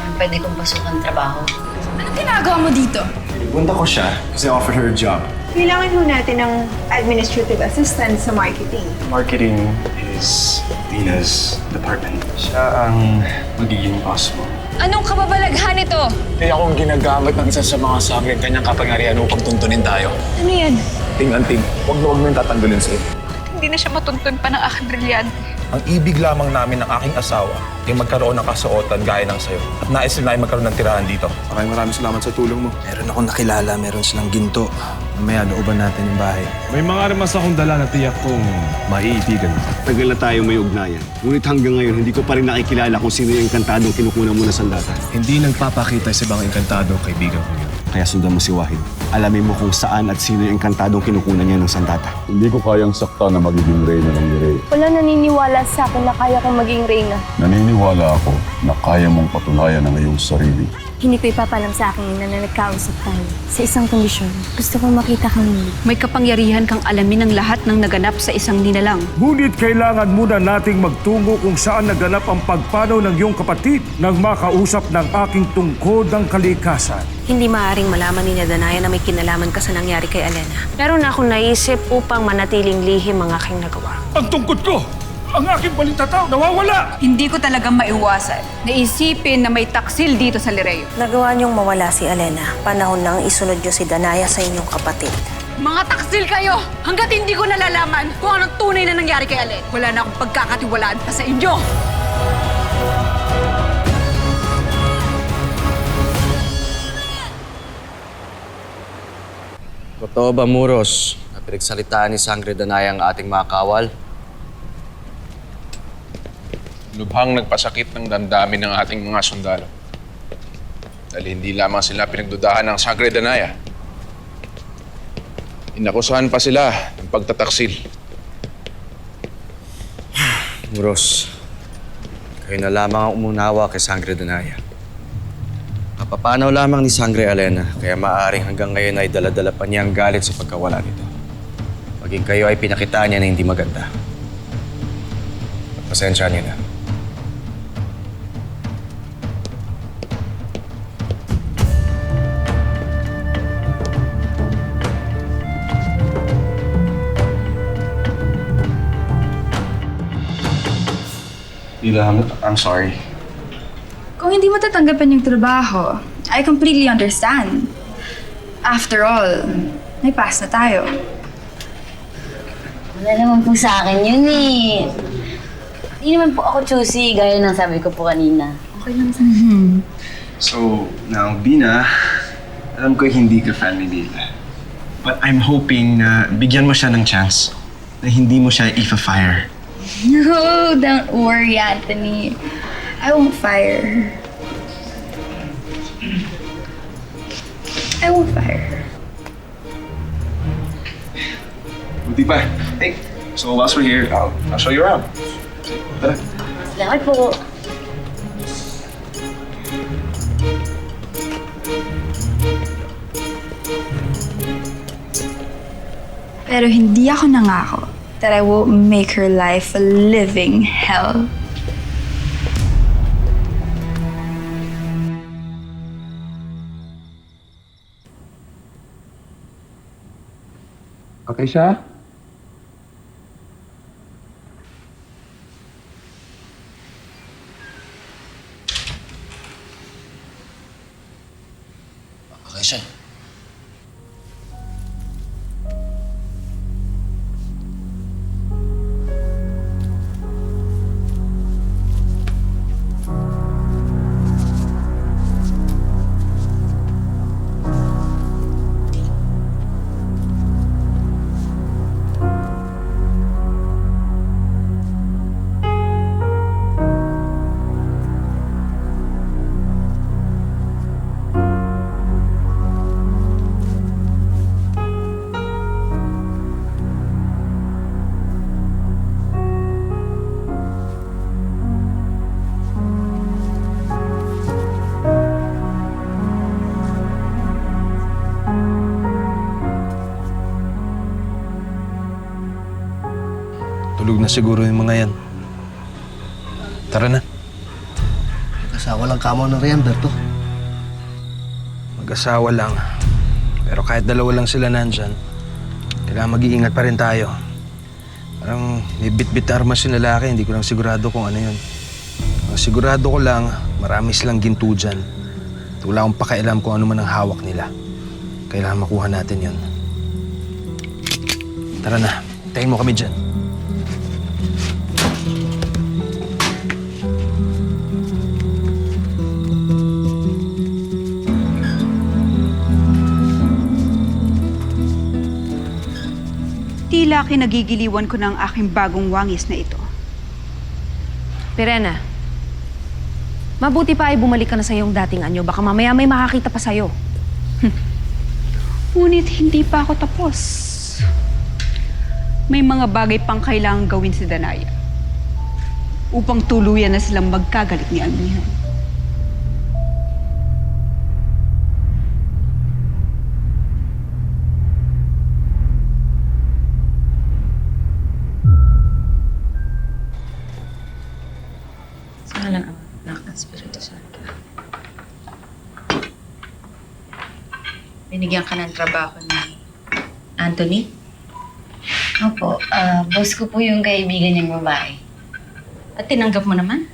ng pwede kong pasukan trabaho. Anong ginagawa mo dito? Punta ko siya kasi I offered her a job. Kailangan ho natin ng administrative assistant sa marketing. Marketing is Dina's department. Siya ang magiging boss mo. Anong kababalaghan ito? Kaya akong ginagamit ng isa sa mga saglit kanyang kapangyarihan upang tuntunin tayo. Ano yan? Ting-anting, huwag mo yung tatanggalin sa'yo. Hindi na siya matuntun pa ng aking brilyante. Ang ibig lamang namin ng aking asawa ay magkaroon ng kasuotan gaya ng sayo. At nais nila ay magkaroon ng tirahan dito. Maraming salamat sa tulong mo. Meron akong nakilala, meron silang ginto. Mamaya, looban natin yung bahay. May mga remas akong dala na tiyak kong maiitigan mo. Tagal na tayo may ugnayan. Ngunit hanggang ngayon, hindi ko pa rin nakikilala kung sino yung engkantadong kinukunan mo na sandata. Hindi nagpapakita sa ibang engkantado kaibigan ko yun. Kaya sundan mo si Wahid. Alamin mo kung saan at sino yung engkantadong kinukunan niya ng sandata. Hindi ko kayang sakta na magiging reyna ng Lirey. Wala naniniwala sa akin na kaya kong maging reyna. Naniniwala ako na kaya mong patunayan ang iyong sarili. Hindi ko ipapalam sa akin na nagkausap tayo. Sa isang kondisyon, gusto kong makita kang muli. May kapangyarihan kang alamin ng lahat ng naganap sa isang nilalang. Ngunit kailangan muna nating magtungo kung saan naganap ang pagpanaw ng iyong kapatid nang makausap ng aking tungkod ng kalikasan. Hindi maaaring malaman ni Danaya na may kinalaman ka sa nangyari kay Alena. Meron na akong naisip upang manatiling lihim ang aking nagawa. Ang tungkod ko! Ang aking balitataw nawawala! Hindi ko talagang maiwasan. Naisipin na may taksil dito sa Lirey. Nagawa niyong mawala si Alena. Panahon nang isunod niyo si Danaya sa inyong kapatid. Mga taksil kayo! Hanggat hindi ko nalalaman kung anong tunay na nangyari kay Alen, wala na akong pagkakatiwalaan pa sa inyo! Totoo ba, Muros, na pinagsalitaan ni Sangre Danaya ang ating mga kawal? Lubhang nagpasakit ng damdamin ng ating mga sundalo. Dahil hindi lamang sila pinagdudahan ng Sangre Danaya. Inakusahan pa sila ng pagtataksil. Muros, kayo na lamang ang umunawa kay Sangre Danaya. Kapapanaw lamang ni Sangre Alena, kaya maaaring hanggang ngayon ay dala-dala pa niya ang galit sa pagkawala nito. Maging kayo ay pinakitaan niya na hindi maganda. Pasensya niyo na. I'm sorry. Kung hindi mo tatanggapin yung trabaho, I completely understand. After all, may pass na tayo. Wala naman po sa akin yun eh. Hindi naman po ako choosy, gaya ng sabi ko po kanina. Okay lang sa So, now, Bina, alam ko hindi ka fan ni Dina. But I'm hoping na bigyan mo siya ng chance na hindi mo siya ifa-fire. No, don't worry, Anthony. I won't fire her. I won't fire her. Buti pa. Hey, so whilst we're here, I'll show you around. Tara. Salamat po. Pero hindi ako nangako that I will make her life a living hell. Okay siya? Okay siya. Tulog na siguro yung mga yan. Tara na. Mag-asawa lang kamo ng riyan, Berto. Mag-asawa lang. Pero kahit dalawa lang sila nandyan, kailangan mag-iingat pa rin tayo. Parang may bit-bit armas yung lalaki, hindi ko lang sigurado kung ano yun. Ang sigurado ko lang, marami silang ginto dyan. At wala akong pakialam kung ano man ang hawak nila. Kailangan makuha natin yun. Tara na, tayin mo kami dyan. Tila kinagigiliwan ko ng aking bagong wangis na ito. Pirena, mabuti pa ay bumalik ka na sa iyong dating anyo. Baka mamaya may makakita pa sa'yo. Ngunit hindi pa ako tapos. May mga bagay pang kailangang gawin si Danaya upang tuluyan na silang magkagalit ni Amihan. Sana ang anak ng Espiritu Santo. Binigyan ka ng trabaho ni Anthony? Opo, boss ko po yung kaibigan niyang babae. At tinanggap mo naman?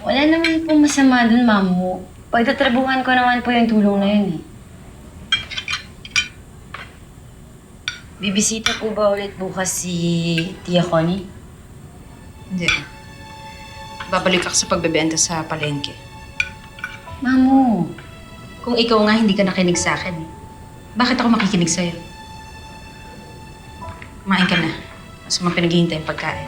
Wala naman po masama dun, Mamu. Pagtatrabuhan ko naman po yung tulong na yun eh. Bibisita po ba ulit bukas si Tia Connie? Hindi. Babalik ako sa pagbebenta sa palengke. Mamu. Kung ikaw nga hindi ka nakinig sa akin, bakit ako makikinig sa'yo? Kumain ka na. Mas mapinaghihintay yung pagkain.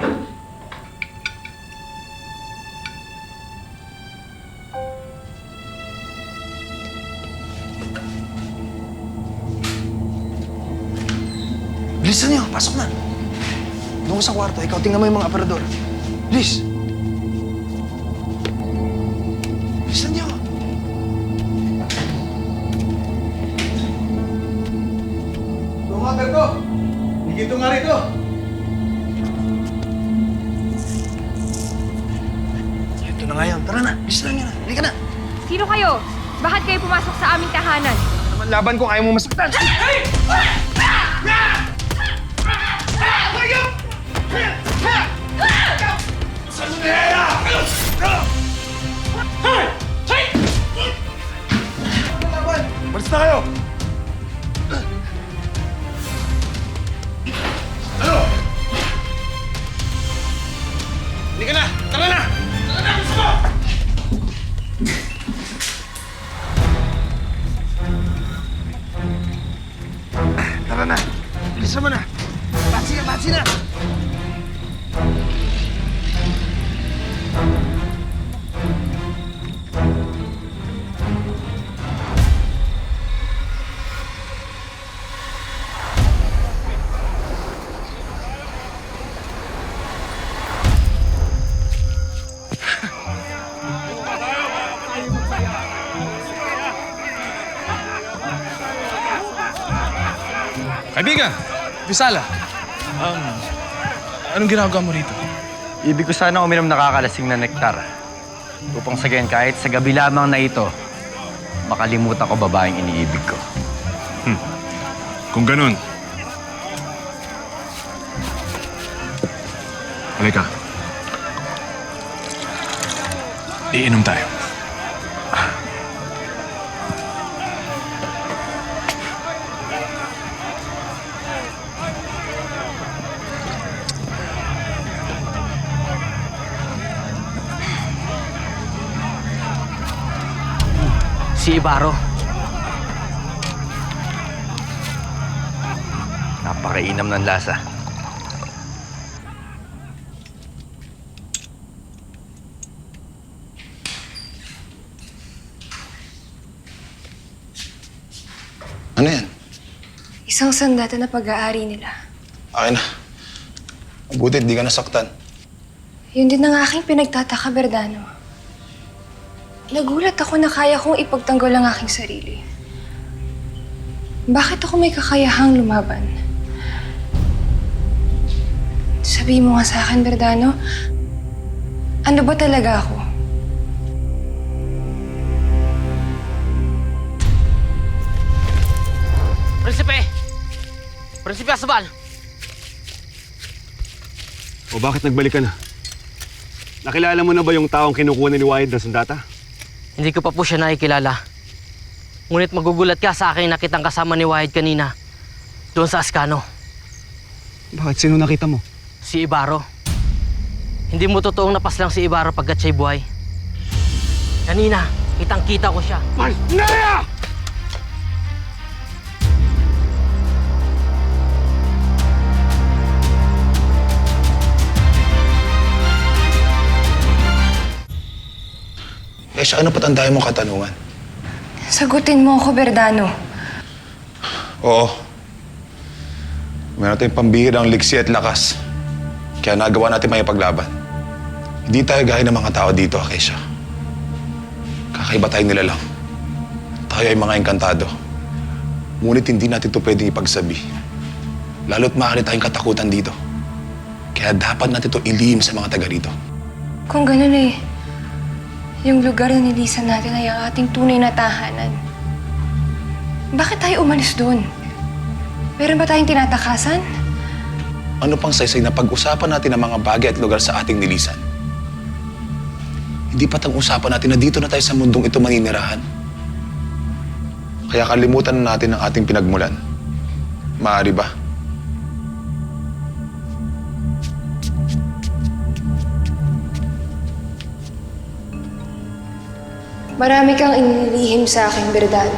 Bilisan niyo, pasok na. Doon ka sa kwarto, ikaw tingnan mo yung mga aparador. Bilis! Bilisan niyo! Mga Berto! Higito nga rito! Ito na nga yun. Tara na, bilis lang yun. Halika na. Sino kayo? Bakit kayo pumasok sa aming tahanan? Naman laban kung ayaw mo masaktan. Malis na kayo! Ano? Halika na! Tara na! Tara na! Gusto mo! Tara na. Bilisan mo na. Batsi na, batsi na! Kaibigan! Visala! Anong ginagawa mo rito? Ibig ko sana uminom nakakalasing na nektar. Upang sa gayon, kahit sa gabi lamang na ito, makalimutan ko babaeng iniibig ko. Kung ganun, halika. Iinom tayo. Si Ibarro. Napakainam ng lasa. Ano yan? Isang sandata na pag-aari nila. Akin na. Mabuti, di ka nasaktan. Yun din ang aking pinagtataka, Berdano. Nagulat ako na kaya kong ipagtanggol ang aking sarili. Bakit ako may kakayahang lumaban? Sabihin mo nga sa akin, Berdano, ano ba talaga ako? Val! O bakit nagbalik ka na? Nakilala mo na ba yung taong kinukuha ni Wyatt na sandata? Hindi ko pa po siya nakikilala. Ngunit magugulat ka sa akin na kitang kasama ni Wyatt kanina. Doon sa Ascano. Bakit? Sino nakita mo? Si Ibarro. Hindi mo totoong napaslang si Ibarro pagkat siya'y buhay. Kanina, kitang-kita ko siya. Naya! Esha, ano patandahin mong katanungan? Sagutin mo ako, Verdano. Oo. Meron tayong pambihirang liksi at lakas. Kaya nagawa natin may paglaban. Hindi tayo gaya ng mga tao dito, Acacia. Kakaiba tayong nilalang. Tayo ay mga engkantado. Ngunit hindi natin ito pwedeng ipagsabi. Lalo't maaari tayong katakutan dito. Kaya dapat natin ito ilihim sa mga taga rito. Kung ganun eh, yung lugar na nilisan natin ay ang ating tunay na tahanan. Bakit tayo umalis doon? Meron ba tayong tinatakasan? Ano pang saysay na pag-usapan natin ang mga bagay at lugar sa ating nilisan? Hindi patang usapan natin na dito na tayo sa mundong ito maninirahan. Kaya kalimutan na natin ang ating pinagmulan. Maaari ba? Marami kang inilihim sa aking, Verdano.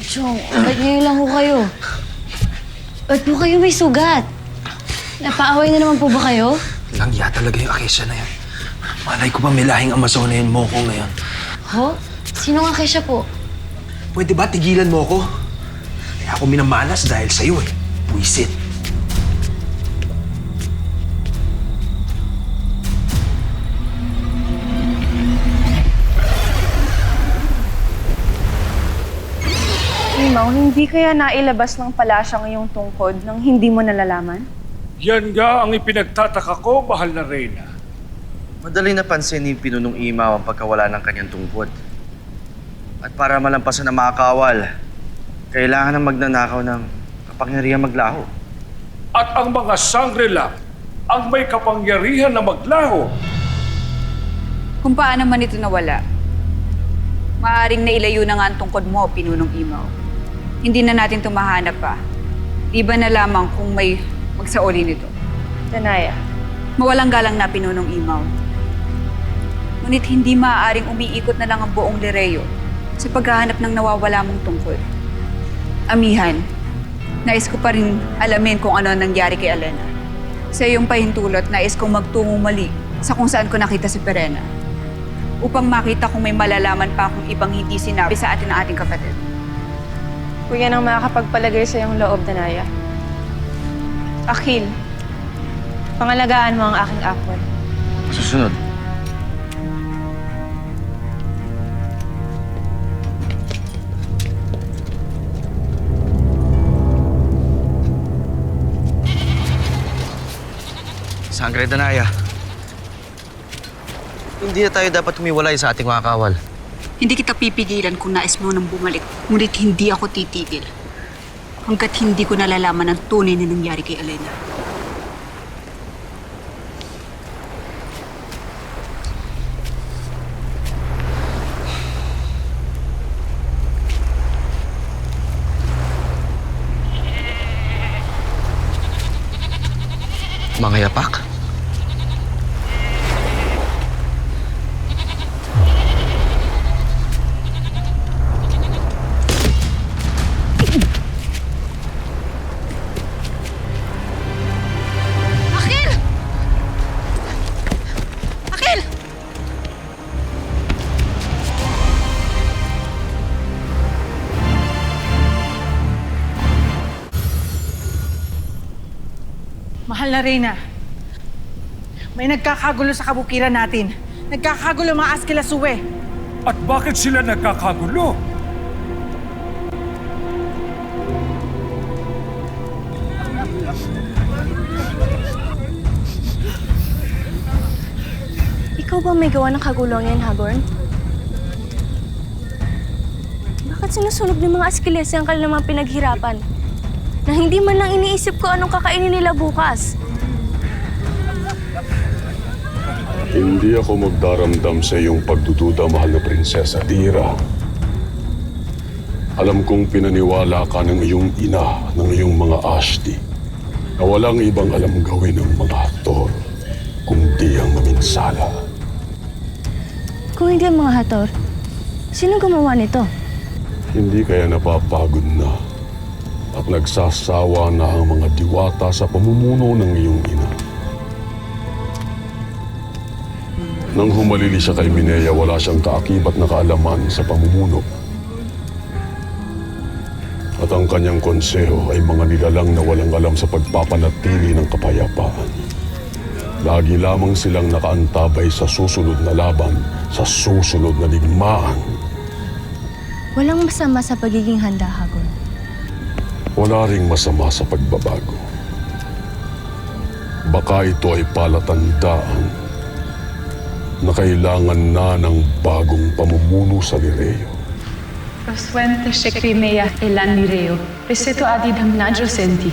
Chong, ba't ngayon lang ho kayo? Ba't po kayo may sugat? Napaaway na naman po ba kayo? Langya talaga yung Acacia na yan. Malay ko pa may lahing Amazonayan mo ko ngayon. Ho? Sino nga Kesha po? Pwede ba tigilan mo ko? Kaya ako minamalas dahil sa'yo eh. Wisit. Imaw, hindi kaya nailabas ng palasya ngayong tungkod nang hindi mo nalalaman? Yan nga ang ipinagtataka ko, mahal na Reyna. Madali napansin ni Pinunong Imaw ang pagkawala ng kanyang tungkod. At para malampasan ang mga kawal, kailangan ng magnanakaw ng kapangyarihan maglaho. At ang mga Shangri-La ang may kapangyarihan na maglaho. Kung paano man ito nawala, maaring nailayo na nga ang tungkod mo, Pinunong Imaw. Hindi na natin ito mahanap pa. Di ba na lamang kung may magsauli nito? Danaya. Mawalang galang na, Pinunong Imaw. Ngunit hindi maaaring umiikot na lang ang buong Lereo sa paghahanap ng nawawala mong tungkod. Amihan, nais ko pa rin alamin kung ano nangyari kay Alena. Sa iyong pahintulot, nais kong magtungong mali sa kung saan ko nakita si Perena. Upang makita kung may malalaman pa akong ibang hindi sinabi sa atin ng ating kapatid. Kung yan ang makakapagpalagay sa iyong loob, Danaya. Akhil, pangalagaan mo ang aking apple. Susunod. Sangre Danaya. Hindi na tayo dapat humiwalay sa ating mga kawal. Hindi kita pipigilan kung nais mo nang bumalik. Ngunit hindi ako titigil. Hanggat hindi ko nalalaman ang tunay na nangyari kay Alena. Mga yapak? Akhil! Akhil! Mahal na Reyna, may nagkakagulo sa kabukiran natin. Nagkakagulo mga Askilasuwe. At bakit sila nagkakagulo? mo ba may gawa ng kaguluhan yan, Hagorn? Bakit sinusunog ng mga Askilese ang kanilang mga pinaghirapan? Na hindi man lang iniisip ko anong kakainin nila bukas. Hindi ako magdaramdam sa iyong pagdududa, mahal na prinsesa. Tira. Alam kong pinaniwala ka ng iyong ina, ng iyong mga Ashti, na walang ibang alam gawin ng mga Hathor, kundi ang maminsala. Kung hindi ang mga Hathor, sino gumawa nito? Hindi kaya napapagod na at nagsasawa na ang mga diwata sa pamumuno ng iyong ina. Nang humalili siya kay Minea, wala siyang kaakibat na kaalaman sa pamumuno. At ang kanyang konseho ay mga nilalang na walang alam sa pagpapanatili ng kapayapaan. Lagi lamang silang nakaantabay sa susunod na laban, sa susunod na digmaan. Walang masama sa pagiging handa, Hagorn. Wala ring masama sa pagbabago. Baka ito ay palatandaan na kailangan na ng bagong pamumuno sa Lireo. Proswente se Crimea elan Lireo. Peseto adidam nadrosenti.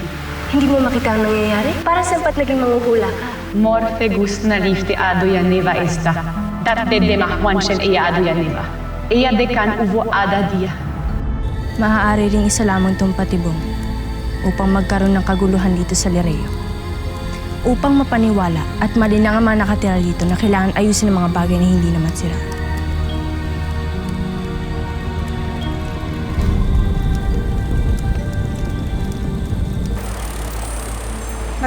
Hindi mo makita ang nangyayari? Para saan ba't naging manguhula ka? Morfe gust na lifte ado ya neva esta. Dat de demahwanshen iya ado ya neva. Iya dekan uvo ada dia. Maaari ring isa lamang itong patibong upang magkaroon ng kaguluhan dito sa Lireo. Upang mapaniwala at malinang ang mga nakatira dito na kailangan ayusin ang mga bagay na hindi naman sira.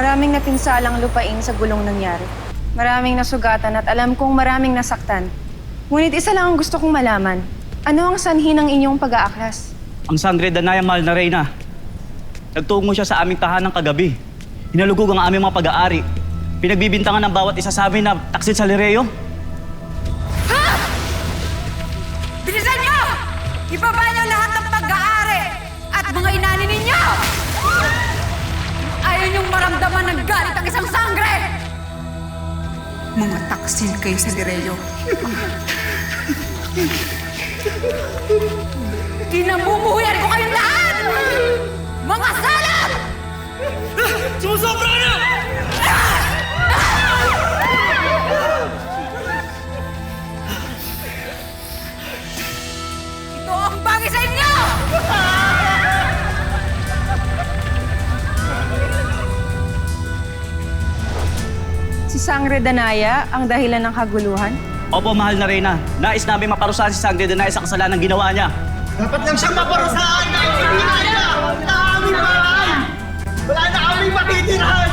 Maraming napinsalang lupain sa gulong nangyari. Maraming nasugatan at alam kong maraming nasaktan. Ngunit isa lang ang gusto kong malaman. Ano ang sanhi ng inyong pag-aaklas? Ang Sangre Danaya, mahal na Reyna. Nagtungo siya sa aming tahanan kagabi. Hinalugog ang aming mga pag-aari. Pinagbibintangan ng bawat isa sa amin na taksil sa Lireo. Ha? Bilisan niyo! Ibaba niyo lahat ng pag-aari at mga inani ninyo! Ayaw niyong maramdaman ng galit ang isang sangre! Mga taksil kayo sa Lireo. Kinamumuhuyan ko kayong lahat! Mga salap! Sumusobra na! Ito ang bagay sa inyo! Si Sangre Danaya ang dahilan ng kaguluhan? Opo, mahal na Reyna. Nais namin maparusahan si Sangre Danaya sa kasalanan ginawa niya. Dapat lang siyang maparusahan ng Danaya! Wala aming paraan! Wala na aming matitirahan!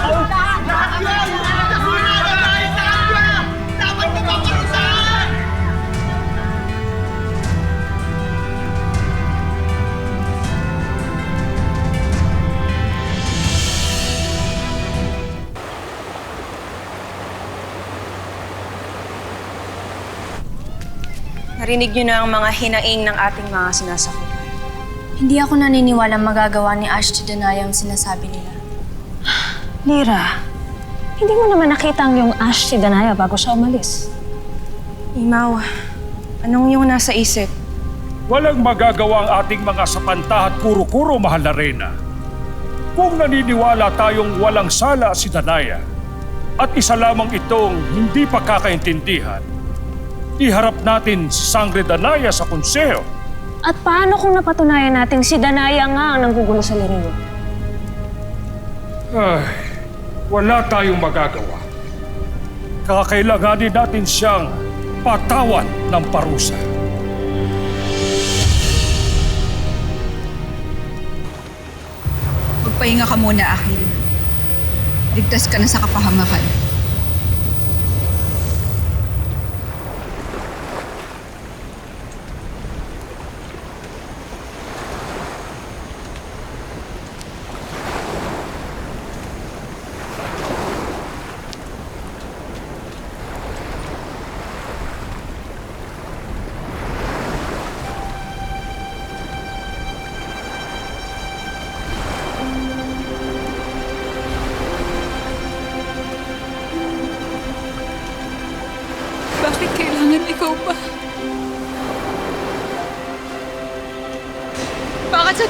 Lahat yan! Nasunan na tayo sa kanya! Dapat na maparusahan! Narinig niyo na ang mga hinaing ng ating mga sinasakupan. Hindi ako naniniwalang magagawa ni Ashti Danaya ang sinasabi nila. Lira, hindi mo naman nakita ang yung Ashti Danaya bago siya umalis. Imaw, anong yung nasa isip? Walang magagawa ang ating mga sapanta at kuro-kuro, mahal na Reyna. Kung naniniwala tayong walang sala si Danaya at isa lamang itong hindi pa kakaintindihan, iharap natin si Sangre Danaya sa konseho. At paano kung napatunayan natin si Danaya nga ang nanggugulo sa Lireo? Ay, wala tayong magagawa. Kakailanganin natin siyang patawan ng parusa. Magpahinga ka muna, Akhil. Ligtas ka na sa kapahamakan.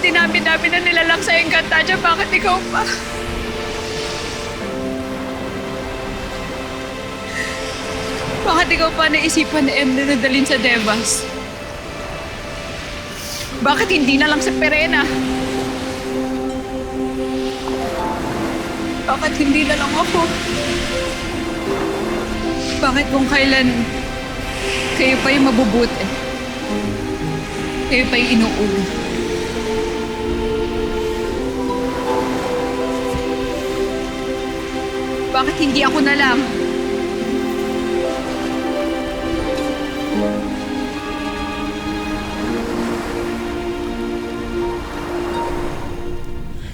dinami-dami na nilalang sa Encantadia, bakit ikaw pa? Bakit ikaw pa naisipan ni Emily na dalhin sa Devas? Bakit hindi na lang sa Perena? Bakit hindi na lang ako? Bakit kung kailan kayo pa yung mabubuti? Kayo pa yung inuuli? Bakit hindi ako na lang?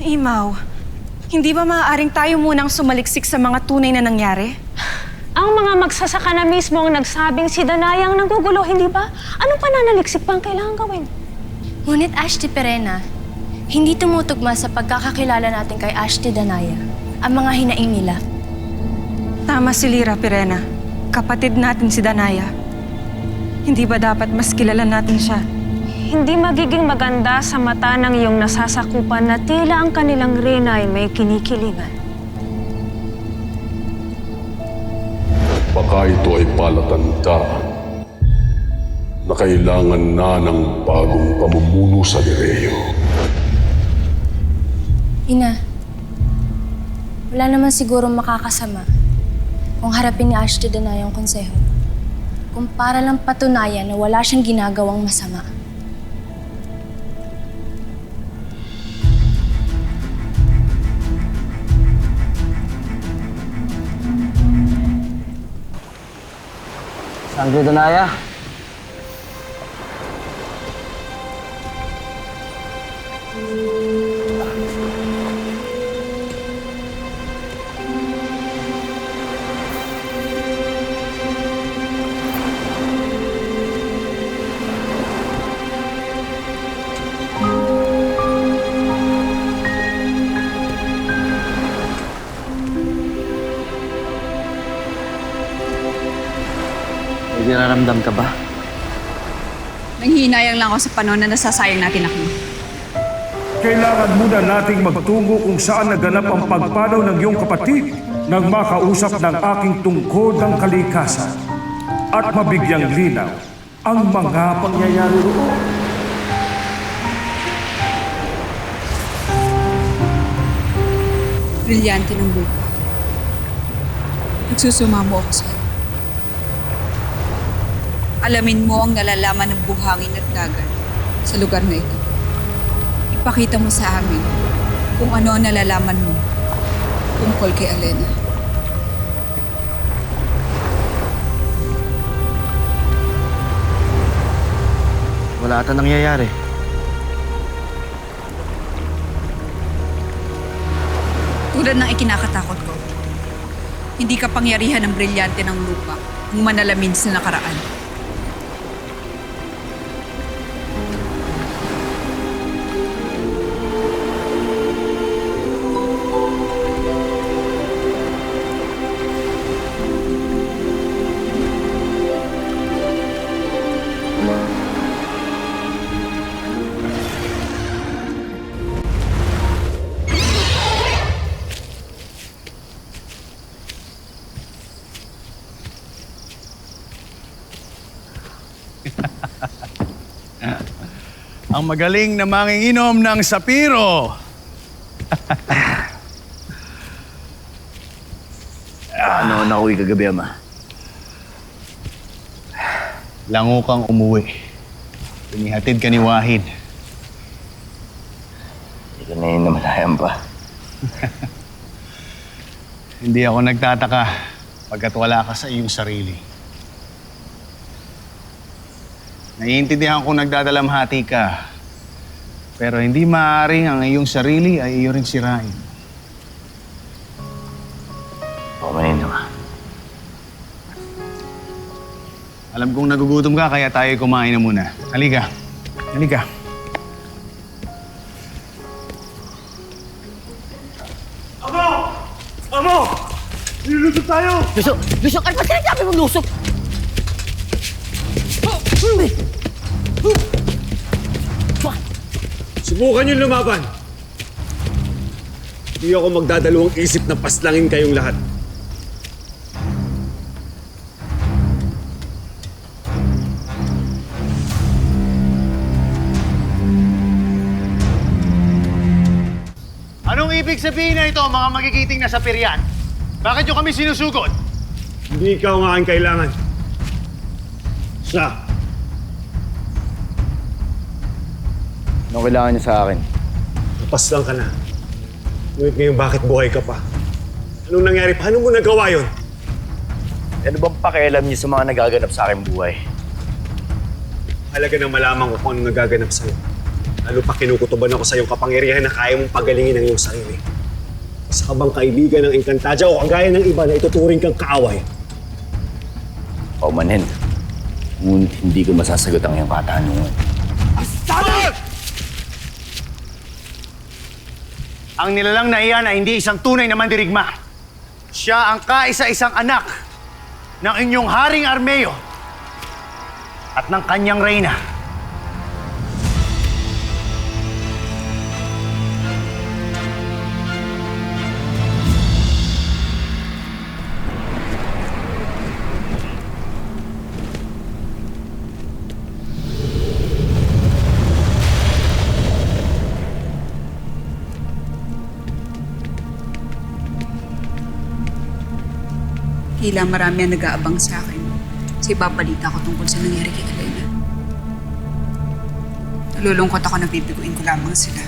Imaw, hindi ba maaaring tayo munang sumaliksik sa mga tunay na nangyari? Ang mga magsasaka na mismo ang nagsabing si Danaya ang nanggugulo, hindi ba? Anong pananaliksik pa ang kailangan gawin? Ngunit Ashti Perena, hindi tumutugma sa pagkakakilala natin kay Ashti Danaya ang mga hinaing nila. Tama si Lyra, Perena. Kapatid natin si Danaya. Hindi ba dapat mas kilala natin siya? Hindi magiging maganda sa mata ng iyong nasasakupan na tila ang kanilang reyna ay may kinikilingan. Baka ito ay palatandaan na kailangan na ng bagong pamumuno sa Lireo. Ina, wala naman siguro makakasama kung harapin ni Ashti Danaya ang konseho. Kung para lang patunayan na wala siyang ginagawang masama. Sangre Danaya. May nararamdam ka ba? Nanghihinayang lang ako sa panahon na nasasayang natin ako. Kailangan muna nating magtungo kung saan naganap ang pagpanaw ng iyong kapatid nang makausap ng aking tungkod ng kalikasan at mabigyang linaw ang mga pangyayari roon. Brilyante ng lupa. Nagsusumamo ako sa'yo. Alamin mo ang nalalaman ng buhangin at dagat sa lugar na ito. Ipakita mo sa amin kung ano ang nalalaman mo tungkol kay Alena. Wala ata nangyayari. Tulad ng ikinakatakot ko, hindi kapangyarihan ng brilyante ng lupa ang manalamin sa nakaraan. Ang magaling na manginginom ng sapiro. Ano na uwi kagabi, Ama? Lango kang umuwi. Pinihatid ka ni Wahid. Hindi ka na yun namalayan pa. Hindi ako nagtataka pagkat wala ka sa iyong sarili. Naiintindihan kong nagdadalamhati ka, pero hindi maaaring ang iyong sarili ay iyo rin sirain. Pamanin naman. Alam kong nagugutom ka, kaya tayo kumain na muna. Halika. Halika. Amo! Amo! Nilulusog tayo! Lusog! Lusog! Ano ba sinasabi mong lusog? Subukan yung lumaban. Hindi ako magdadalawang isip na paslangin kayong lahat. Anong ibig sabihin na ito, mga magigiting na sapiryan? Bakit nyo kami sinusugod? Hindi ikaw ang aking kailangan. Siya. Anong kailangan niya sa akin? Napaslang ka na. Ngunit ngayon, bakit buhay ka pa? Anong nangyari? Paano mo nagawa yun? Ano bang pakialam niyo sa mga nagaganap sa aking buhay? Halaga nang malaman ko kung anong nagaganap sa'yo. Lalo pa kinukutuban ako sa iyong kapangyarihan na kaya mong pagalingin ang iyong sarili. Isa ka bang kaibigan ng Encantadia o kagaya ng iba na ituturing kang kaaway? Paumanhin. Ngunit hindi ko masasagot ang iyong katanungan. Ang nilalang na iyan ay hindi isang tunay na mandirigma. Siya ang kaisa-isang anak ng inyong Haring Armeo at ng kanyang reyna. Tila marami ang nag-aabang sa akin. Kasi babalita ko tungkol sa nangyari kay Elena. Nalulungkot ako na bibiguin ko lamang sila.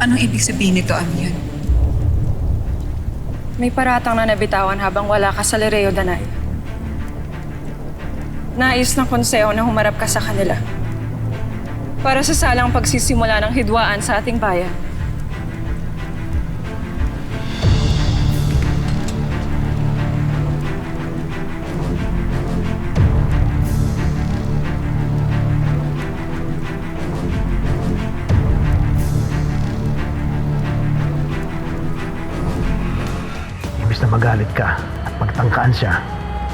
Anong ibig sabihin nito, Amihan? May paratang na nabitawan habang wala ka sa Lereo Danaya. Nais ng konseho na humarap ka sa kanila para sa salang pagsisimula ng hidwaan sa ating bayan. Imbis na magalit ka at pagtangkaan siya,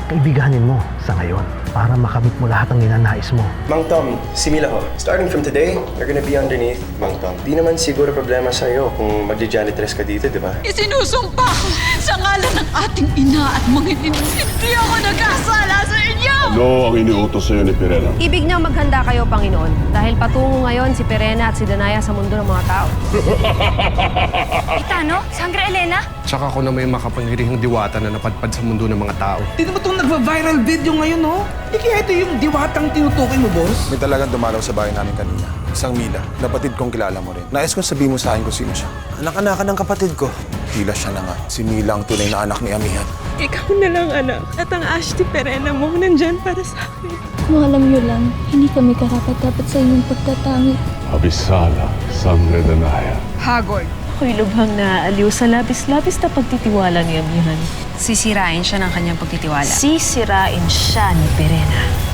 kaibiganin mo sa ngayon para makamit mo lahat ng ninanais mo. Mang Tom, si Mila ho. Starting from today, you're gonna be underneath Mang Tom. Di naman siguro problema sa'yo kung magdi-janitress ka dito, di ba? Isinusumpa ko sa ngalan ng ating ina at mga ina. Hindi ako nagkasala sa inyo! Ano ang iniutos sa'yo ni Pirena? Ibig niyang maghanda kayo, Panginoon. Dahil patungo ngayon si Pirena at si Danaya sa mundo ng mga tao. Itano? Sangre Elena? Tsaka ako na may makapangyarihang diwata na napadpad sa mundo ng mga tao. Di ba itong nagva-viral video ngayon, no? Kaya ito yung diwatang tinutukoy mo, boss? May talagang dumalaw sa bahay namin kanina. Isang Mila. Napatid kong kilala mo rin. Nais kong sabihin mo sa akin kung sino siya. Anak-anakan ng kapatid ko. Tila siya na nga. Si Mila ang tunay na anak ni Amihan. Ikaw na lang, anak. At ang Ashti Perena mo nandyan para sa akin. Kung alam niyo lang, hindi kami karapat-dapat sa inyong pagtatangi. Abisala, Sangre Danaya. Hagod. Ako'y lubhang naaaliw sa labis-labis na pagtitiwala ni Amihan. Sisirain siya ng kanyang pagtitiwala. Sisirain siya ni Pirena.